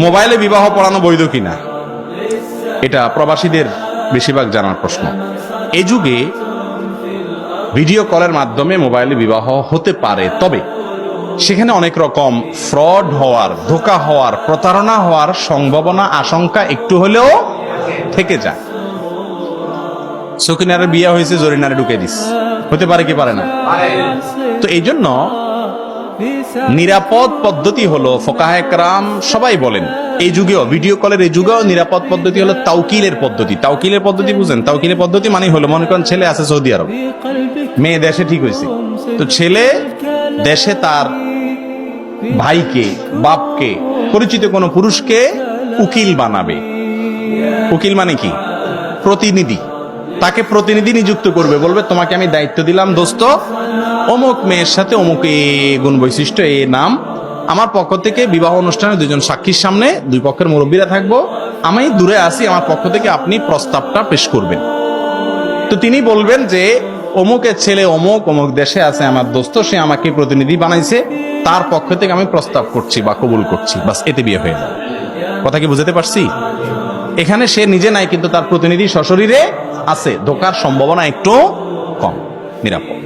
মোবাইলে বিবাহ পড়ানো বৈধ কিনা, এটা প্রবাসীদের বেশিরভাগ জানার প্রশ্ন। এই যুগে ভিডিও কলের মাধ্যমে মোবাইলে বিবাহ হতে পারে, তবে সেখানে অনেক রকম ফ্রড হওয়ার, ধোঁকা হওয়ার, প্রতারণা হওয়ার সম্ভাবনা, আশঙ্কা একটু হলেও থেকে যায়। সকিনারের বিয়ে হয়েছে, জরিনারে ঢুকে দিস, হতে পারে কি পারে না? তো এই জন্য নিরাপদ পদ্ধতি হলো, ফোকাহে কেরাম সবাই বলেন এই যুগেও, ভিডিও কলের এই যুগেও নিরাপদ পদ্ধতি হলো তাওকিলের পদ্ধতি। তাওকিলের পদ্ধতি বুঝেন? তাওকিলের পদ্ধতি মানে হলো, মনে করেন ছেলে আছে সৌদি আরব, মেয়ে দেশে ঠিক হয়েছে, তো ছেলে দেশে তার ভাইকে, বাপকে, পরিচিত কোনো পুরুষকে উকিল বানাবে। উকিল মানে কি? প্রতিনিধি। তাকে প্রতিনিধি নিযুক্ত করবে, বলবে তোমাকে আমি দায়িত্ব দিলাম দোস্ত, অমুক মেয়ের সাথে অমুক এই গুণ বৈশিষ্ট্য, এই নাম, আমার পক্ষ থেকে বিবাহ অনুষ্ঠানে দুজন সাক্ষীর সামনে দুই পক্ষের মুরব্বীরা থাকবো, আমি দূরে আসি, আমার পক্ষ থেকে আপনি প্রস্তাবটা পেশ করবেন। তো তিনি বলবেন যে অমুকের ছেলে অমুক অমুক দেশে আছে, আমার দোস্ত, সে আমাকে প্রতিনিধি বানাইছে, তার পক্ষ থেকে আমি প্রস্তাব করছি বা কবুল করছি, বাস এতে বিয়ে হয়ে যাবে। কথা কি বুঝতে পারছি? এখানে সে নিজে নাই, কিন্তু তার প্রতিনিধি সশরীরে আছে, ধোকার সম্ভাবনা একটু কম, নিরাপদ।